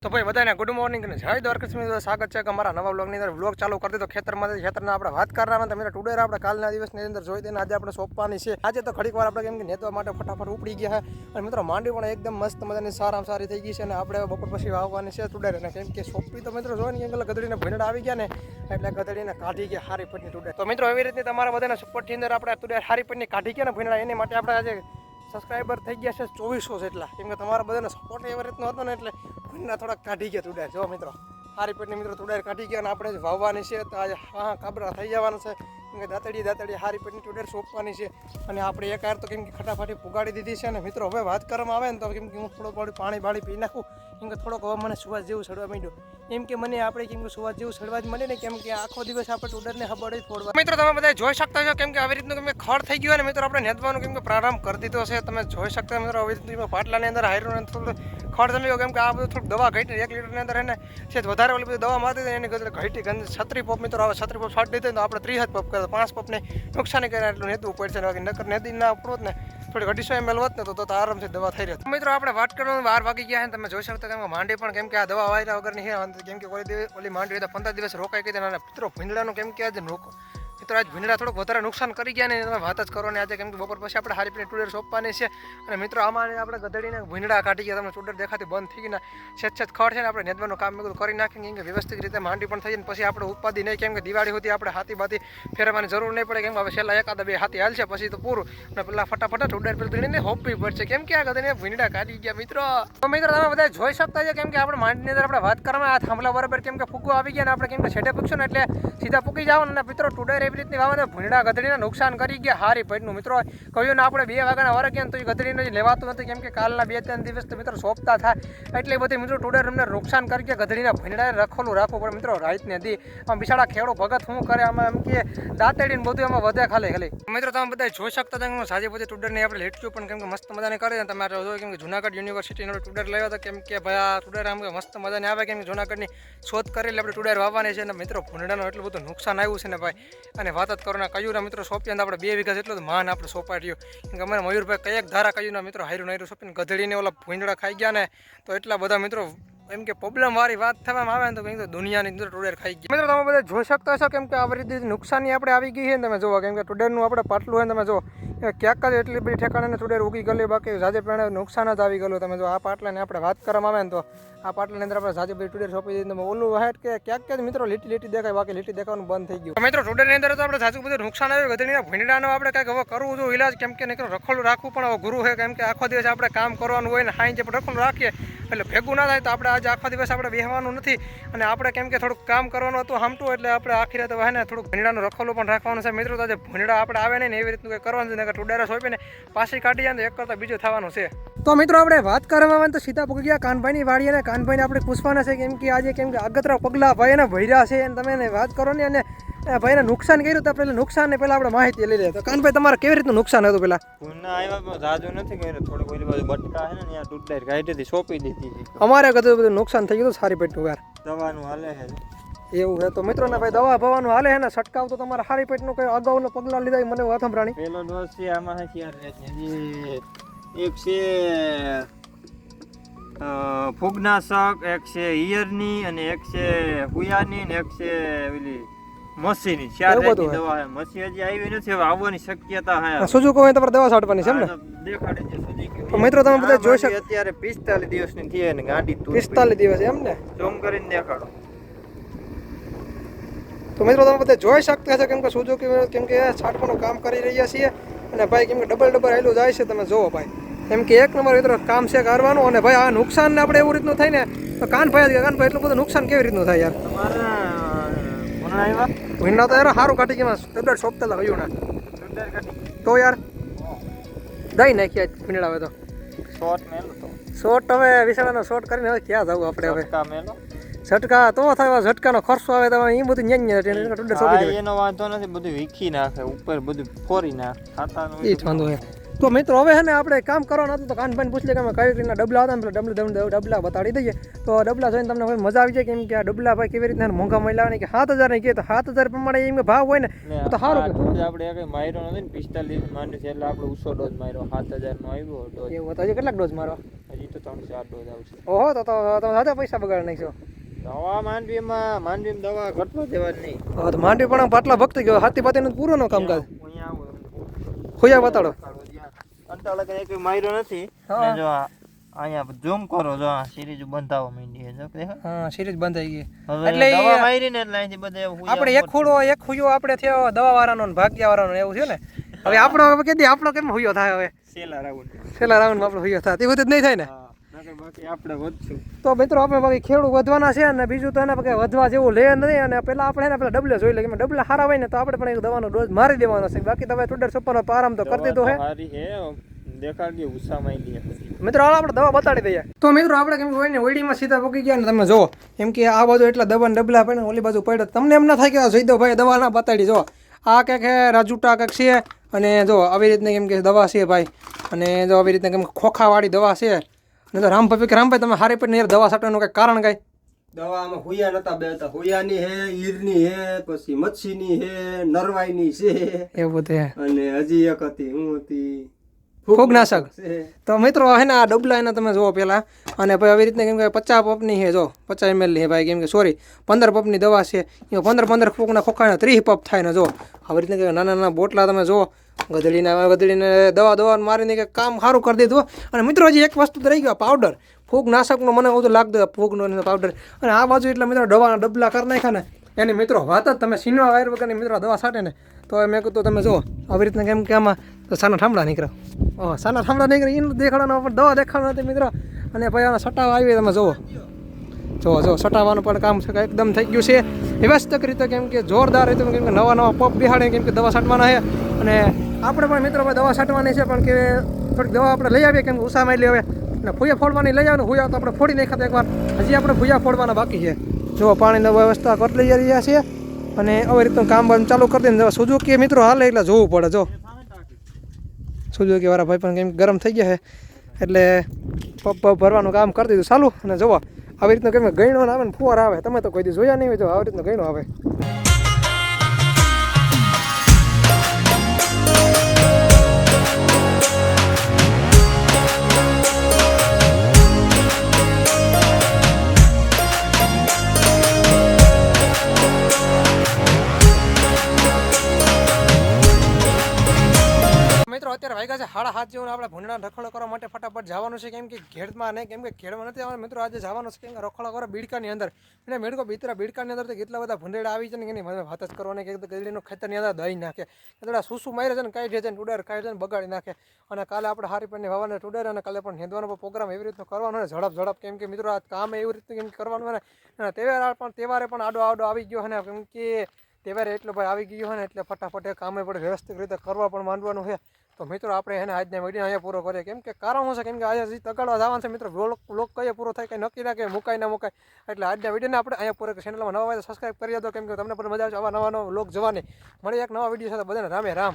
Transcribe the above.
તો ભાઈ બધાને ગુડ મોર્નિંગ અને જય દ્વારકાધીશ મિત્રો, સ્વાગત છે કે અમારા નવા બ્લોગની અંદર. બ્લોગ ચાલુ કરી દીધો ખેતરના આપણે વાત કરવાના તમે ટુડે આપણે કાલના દિવસની અંદર જોઈ દઈને આજે આપણે સોંપવાની છે. આજે તો ઘડીક વાર આપણે કેમ કે નેતવા માટે ફટાફટ ઉપડી ગયા છે અને મિત્રો માંડવી પણ એકદમ મસ્ત મજાની સારામાં સારી થઈ ગઈ છે અને આપણે બપોર પછી વાવવાની છે ટુડે. અને કેમ કે સોંપી તો મિત્રો જોઈ ને ગધડીને ભીંડા આવી ગયા ને એટલે ગધડીને કાઢી ગયા હારી પટની ટુડે. તો મિત્રો એવી રીતે તમારા બધાના સપોર્ટની અંદર આપણે ટુડે હારી પટની કાઢી ગયા ને ભીંડા, એની માટે આપણે આજે સબસ્ક્રાઈબર થઈ ગયા છે 2400 જેટલા. કેમ કે તમારા બધાનો સપોર્ટ એવી રીતનો હતો ને એટલે ભીંડા થોડાક કાઢી ગયા ટુડે. જો મિત્રો હારી પેટની મિત્રો ટુડેર કાઢી ગયા અને આપણે વાવવાની છે તો આજે હા કાબરા થઈ જવાના છે. કેમ કે દાતડી હારી પેટની ટુડેર સોંપવાની છે અને આપણે એક યાર તો કેમ કે ફટાફટી પુગાડી દીધી છે. અને મિત્રો હવે વાત કરવામાં આવે ને તો કેમ કે હું થોડું પાણી બાળી પી નાખું. કેમ કે થોડોક હવે મને સુવાસ જેવું સડવા માંડ્યું. એમ કે મને આપણે કેમ કે સુવાસ જેવું સડવા જ મળે ને કેમ કે આખો દિવસ આપણે ટુડરને હબડી ફોડવા. મિત્રો તમે બધા જોઈ શકતા છો કેમ કે આવી રીતનું કેમ કે ખડ થઈ ગયું ને મિત્રો આપણે નેદવાનું કેમ કે પ્રારંભ કરી દીધો છે. તમે જોઈ શકતા મિત્રો આવી રીતનું પાટલાની અંદર હાયરું થોડું ખડ જમી કેમ કે આ બધું થોડુંક દવા ઘટી 1 લીટરની અંદર એને છે વધારે ઓલી બધી દવા મારી દે એની ઘટી છત્રી પપ મિત્રો આવે. છત્રી પપ છાડી દીધી તો આપણે 30 પપ કરે 5 પપને નુકસાની કરે એટલું નેદવું પડશે. બાકી નકર નેદી ના પડોત ને થોડી 250 ml હોત ને તો આરામથી દવા થઈ રહી. મિત્રો આપણે વાત કરવાનું 12 વાગી ગયા છે. તમે જોઈ શકતા કેમ કે માંડી પણ કેમ કે આ દવા વાયરા વગરની છે. કેમ કે ઓલી માંડી 15 દિવસ રોકાઈ ગઈ અને મિત્રો ભીંડાનું કેમ કે આજે મિત્રો આજ ભીંડા થોડુંક વધારે નુકસાન કરી ગયા ને તમે વાત જ કરો ને આજે કેમ કે બપોર પછી આપણે હારી પીને ટુડર સોંપવાની છે. અને મિત્રો આમાં આપણે ગધડીને ભીંડા કાઢી ગયા. તમને ટુડર દેખાતી બંધ થઈ ગઈ ને છેદ ખડ છે ને આપણે નેદવાનું કામ બધું કરી નાખીને કેમ કે વ્યવસ્થિત રીતે માંડી પણ થઈ જાય. પછી આપણે ઉપાધિ નહીં કેમ કે દિવાળી સુધી આપણે હાથી બાથી ફેરવવાની જરૂર નહીં પડે. કેમ કે હવે છેલ્લા એકાદ બે હાથી હાલશે પછી તો પૂરું અને પેલા ફટાફટ ટુડર ભીંડીને હોપવી પડશે. કેમ કે આ ગધડીને ભીંડા કાઢી ગયા મિત્રો. તો મિત્રો તમે બધા જોઈ શકતા છો કેમ કે આપણે માંડીની અંદર આપણે વાત કરવામાં આ થાંભલા બરાબર કેમ કે ફૂગો આવી ગયા ને આપણે કેમ કે છેડે પૂછશું ને એટલે સીધા પૂકી જાવ ને મિત્રો ટુડર એવી રીતની વાવને ભીંડા ગધડીને નુકસાન કરી ગયા હારી પેટનું. મિત્રો કહ્યું ને આપણે 2 વાગ્યાના વારે ગયા તો એ ગધડીને લેવાતું નથી કેમ કે કાલના 2-3 દિવસ તો મિત્રો સોંપતા થાય એટલે બધી મિત્રો ટુડર અમને નુકસાન કરી ગયા. ગધડીના ભીંડાને રખોલું રાખવું પડે મિત્રો રાતને દી. આમ બિચારા ખેડો ભગત શું કરે આમાં એમ કે દાંતડીને બધું એમાં વધે ખાલી. મિત્રો તમે બધા જોઈ શકતા હતા કે સાજી બધી ટુડરની આપણે લેટક્યું પણ કેમ કે મસ્ત મજાને કરે તમે જોયું કેમ કે જુનાગઢ યુનિવર્સિટીનો ટુડર લેવા હતા કેમ કે ભાઈ આ ટુડર આમ મસ્ત મજાને આવે કેમ કે જુનાગઢની શોધ કરેલી આપણે ટુડર વાવવાની છે. અને મિત્રો ભીંડાનું એટલું બધું નુકસાન આવ્યું છે ને ભાઈ અને વાત જ કરો ને કયું ના મિત્રો સોંપ્યા આપણે 2 વીઘા જેટલો તો માન આપણે સોંપાડ્યો. કેમ કે અમારે મયુરભાઈ કયેક ધારા કયું ના મિત્રો હાયરું સોંપીને ગધડીને ઓલા ભીંડા ખાઈ ગયા ને તો એટલા બધા મિત્રો એમ કે પ્રોબ્લેમ વાળી વાત થવામાં આવે ને તો કંઈક દુનિયાની અંદર ટુડર ખાઈ ગઈ. મિત્રો તમે બધા જોઈ શકતા છો કેમ કે આવી રીતે નુકસાની આપણે આવી ગઈ છે ને તમે જુઓ કેમ કે ટુડરનું આપણે પાટલું હોય ને તમે જુઓ ક્યાંક જ એટલી બધી ઠેકાણે ટુડર ઉગી ગયેલી બાકી જાજે પેણે નુકસાન જ આવી ગયેલું. તમે જો આ પાટલાને આપણે વાત કરવામાં આવે ને તો આ પાટલાની અંદર આપણે જાજે બધી ટુડર સોંપી દીધી તમે ઓલું હાઈટ કે ક્યાંક મિત્રો લીટી દેખાય બાકી લીટી દેખાવાનું બંધ થઈ ગયું. મિત્રો ટુડરની અંદર તો આપણે જાજુ બધું નુકસાન આવ્યું. ગધડીના ભીંડાનો આપણે કંઈક હવે કરવું જોઈએ ઇલાજ કેમ કે રખોલું રાખવું પણ હવે ગુરુ છે કેમ કે આખો દિવસ આપણે કામ કરવાનું હોય ને હાઈ પણ રખોલું રાખીએ એટલે ભેગું ના થાય તો આપણે આજે આખો દિવસ આપણે બેહવાનું નથી અને આપણે કેમ કે થોડુંક કામ કરવાનું હતું હામટું એટલે આપણે આખી રાત હોય ને થોડુંક ભીંડાનું રખોલું પણ રાખવાનું છે. મિત્રો તો આજે ભીંડા આપણે આવે ને એવી રીતનું કંઈ કરવાનું છે ને ટુડર સોંપીને પાછી કાઢી જાય ને એક કરતાં બીજું થવાનું છે. તો મિત્રો આપણે વાત કરવામાં આવે તો સીધા પૂકી ગયા કાનભાઈની વાડી અને કાનભાઈને આપણે પૂછવાના છે કેમ કે આજે કેમ કે આગતરા પગલા ભાઈ એને ભર્યા છે અને તમે એને વાત કરો ને અને ભાઈને નુકસાન કર્યું તો પહેલાં નુકસાન ને પહેલાં આપણે માહિતી લઈ લઈએ. તો કાનભાઈ તમારે કેવી રીતનું નુકસાન હતું પેલા? જાજુ નથી કર્યું થોડુંક ઓલી બાજુ બટકા છે ને ત્યાં ટુડર કાઢી હતી સોંપી દીધી. અમારે બધું નુકસાન થઈ ગયું સારી પેટનું યાર દવાનું હાલે છે એવું છે. તો મિત્રો ને ભાઈ દવા ભવાનું હાલે છે ને છટકાવ તો તમારે સારી પેટનું કઈ અગાઉનો પગલા લીધા મને વાત સંભળાણી. પેલો ડોઝ છે આમાં એક છે ફૂગનાશક, એક છે ઈયરની અને એક છે હુયાની ને એક છે ઓલી મસીની. 4 જાતની દવા છે. મસી હજી આવી નથી હવે આવવાની શક્યતા છે. સુજુકો હોય તમારે દવા છાંટવાની છે એમ ને? દેખાડે છે સુજુકી. તો મિત્રો તમે બધા જોઈ શકો અત્યારે 45 દિવસની થઈ ને ગાડી 45 દિવસ એમ ને ઝૂમ કરીને દેખાડો. તો મિત્રો તમે બધા જોઈ શકતા છો કેમ કે સુજુકી કેમ કે છાંટવાનું કામ કરી રહ્યા છીએ અને ભાઈ કેમ કે ડબલ હેલું જાય છે. તમે જોવો ભાઈ કેમ કે એક નંબર મિત્રો કામ છે કરવાનું. અને ભાઈ આ નુકસાન ને આપણે એવું રીતનું થાય ને તો કાનભાઈ એટલું બધું નુકસાન કેવી રીતનું થાય યાર? ભીંડા તો યાર સારું કાઢી ગયા ટુડર સોંપતા હતા કયું ના તો યાર દઈ નાખ્યા ભીંડા. હવે તો શોર્ટ હવે વિશાળાનો શોર્ટ કરીને હવે ક્યાં જવું આપણે? હવે ઝટકા તો થાય ઝટકાનો ખર્ચો આવે તો એ બધું ટુડર સોંપી દે એનો વાંધો નથી બધું વીખી નાખે ઉપર બધું ફોરી નાખે ખાતાનું એ જ વાંધો છે. તો મિત્રો હવે છે ને આપણે કામ કરવાનું હતું તો કાનભાઈને પૂછીએ કે અમે કઈ રીતના ડબલા હતા ને પેલા ડબલા બતાડી દઈએ તો ડબલા જોઈને તમને હવે મજા આવી જાય કેમ કે આ ડબલા ભાઈ કેવી રીતના મોંઘા મળ્યા ને કે 7000 ની કહે તો 7000 પ્રમાણે એમ ભાવ હોય ને તો સારું કે આપણે એક માર્યો નથી ને 45 માંડ્યું છે એટલે આપણે ઉસો ડોઝ માર્યો 7000 નો આવ્યો ડોઝ એવું તો હજી કેટલાક ડોઝ મારવા હજી તો 3-4 ડોઝ આવશે ઓહો તો તમે સાથે પૈસા બગાડ નાખશો દવા માંડવીમાં દવા ઘટવા દેવાની નહીં હા તો માંડવી પણ પાટલા ભક્તિ ગયો હાથી પાતીનું પૂરો નો કામકાજ અહીંયા આવો ખોયા બતાડો અંતર લગન એક માર્યો નથી ને જો અહીંયા ઝૂમ કરો જો આ સિરીઝ બંધાવા માંડી છે જો કે હા સિરીઝ બંધ થઈ ગઈ એટલે દવા મારી ને એટલે અહીંથી બધે આપણે એક ખુયો આપણે થયો દવા વાળાનો ને ભાગ્યા વાળાનો એવું છે ને હવે આપણો હવે કેદી આપણો કેમ હુયો થાય હવે છેલ્લા રાઉન્ડ આપણો હુયો થાય તે બધું જ નહીં થાય ને બાકી આપણે વધશું તો મિત્રો આપણે બાકી ખેડૂત વધવાના છે અને બીજું તો એને વધવા જેવું લે નહીં અને પેલા આપણે એને પેલા ડબલે જોઈ લે કે ડબલા સારા હોય ને તો આપણે પણ એક દવાનો ડોઝ મારી દેવાનો છે બાકી તમે ટુડર સુપરનો આરામ તો કરી દીધો છે સારી છે દેખાડી ઉસામાં લી મિત્રો આપણે દવા બતાડી દઈએ તો મિત્રો આપણે કેમ હોય ને ઓઈડીમાં સીધા પકી ગયા ને તમે જો કેમ કે આ બાજુ એટલા દવા ડબલા પડે ઓલી બાજુ પડે તમને એમ ના થાય કે જોઈ દો ભાઈ દવા ના બતાડી જો આ કંઈક રાજુટા કંઈક છે અને જો આવી રીતની કેમ કે દવા છે ભાઈ અને જો આવી રીતના કેમ ખોખાવાળી દવા છે ને તો રામભાઈ તમે હારી પર દવા છાંટવાનું કંઈક કારણ કઈ દવામાં હુયા નતા બેતા હુયાની હે ઈરની હે પછી મચ્છીની હે નરવાઈની છે એવું બધું અને હજી એક હતી હું હતી ફૂગનાશક તો મિત્રો હે ને આ ડબલા એના તમે જુઓ પહેલાં અને પછી આવી રીતના કેમ કે 50 પપની છે જો 50 ml ની છે ભાઈ કેમ કે સોરી 15 પપની દવા છે એમાં 15 ફૂગના ખોખાને 30 પપ થાય ને જો આવી રીતના નાના નાના બોટલા તમે જુઓ ગધડીને દવા મારીને કે કામ સારું કરી દીધું અને મિત્રો હજી એક વસ્તુ તો રહી ગયો પાવડર ફૂગનાશકનો મને બધું લાગતું ફૂગનો પાવડર અને આ બાજુ એટલે મિત્રો દવાના ડબલા કરી નાખ્યા ને એની મિત્રો વાત જ તમે સીનવા વાયર વગરની મિત્રો દવા છાંટે ને તો મેં કીધું તમે જુઓ આવી રીતના કેમ કે આમાં તો સાના ઠામડા નીકળ્યા સાના ઠામડા નીકળે એનું દેખાડવાનો પણ દવા દેખાડવા નથી મિત્રો અને પછી આના સટાવા આવી તમે જુઓ જો સટાવવાનું પણ કામ છે એકદમ થઈ ગયું છે વ્યવસ્થિત રીતે કેમ કે જોરદાર રીતે કેમ કે નવા પપ બિહાડે કેમ કે દવા છાંટવાના છે અને આપણે પણ મિત્રો દવા છાંટવાની છે પણ કે થોડીક દવા આપણે લઈ આવીએ કેમ કે ઉષા મારી હવે અને ભૂયા ફોડવાની લઈ આવે ભૂયા તો આપણે ફોડી નાખ્યા એકવાર હજી આપણે ભૂયા ફોડવાના બાકી છે જો પાણીની વ્યવસ્થા કરી લઈ રહ્યા છીએ અને આવી રીતનું કામ ચાલુ કરી દઈએ સુઝુકી મિત્રો હાલે એટલે જોવું પડે જો સુઝુકી વાળા ભાઈ પણ કેમ ગરમ થઈ ગયા છે એટલે પપ ભરવાનું કામ કરી દીધું ચાલુ અને જોવો આવી રીતનું કેમ ગયણો આવે ને ફુવાર આવે તમે તો કોઈ દી જોયા નહીં હોય જો આવી રીતનું ગયણો આવે મિત્રો અત્યારે વાગ્યા છે 7:30 જેવું આપણે ભૂંડના રખડો કરવા માટે ફટાફટ જવાનું છે કેમ કે ઘેડમાં નહીં કેમ કે ઘેડમાં નથી આવવાનું મિત્રો આજે જવાનું છે કેમ કે રખડો કરો બીડકાની અંદર અને મેળકો બીડકાની અંદર તો કેટલા બધા ભૂંડેડા આવી છે ને એની મને વાત જ કરવાની કે ગદડીનું ખેતરની અંદર દહીં નાખે થોડા શું મારે છે ને કાઢી છે ને ટુડર કાઢી છે ને બગાડી નાખે અને કાલે આપણે હારી પરની વાવાને ટુડર અને કાલે પણ હેદવાનો પ્રોગ્રામ એવી રીતનો કરવાનો ને ઝડપ કેમ કે મિત્રો આ કામ એવી રીતે કેમ કરવાનું ને અને તહેવારે પણ આડો આવી ગયો ને કેમ કે તહેવારે એટલો ભાઈ આવી ગયો ને એટલે ફટાફટ કામે પણ વ્યવસ્થિત રીતે કરવા પણ માંડવાનું છે તો મિત્રો આપણે એને આજના વિડીયો અહીંયા પૂરો કરીએ કેમ કે કારણ શું છે કેમ કે આજે હજી તગાડવા જવાનું છે મિત્રો વ્લોગ કઈ પૂરો થાય કંઈ નક્કી ના કે મુકાય ના મુકાય એટલે આજના વિડીયોને આપણે અહીંયા પૂરો ચેનલમાં નવા હોય તો સબસ્ક્રાઈબ કરી દો કેમ કે તમને પણ મજા આવશે આવા નવા વ્લોગ જોવાની મળી એક નવા વિડીયો સાથે બધાને રામે રામ.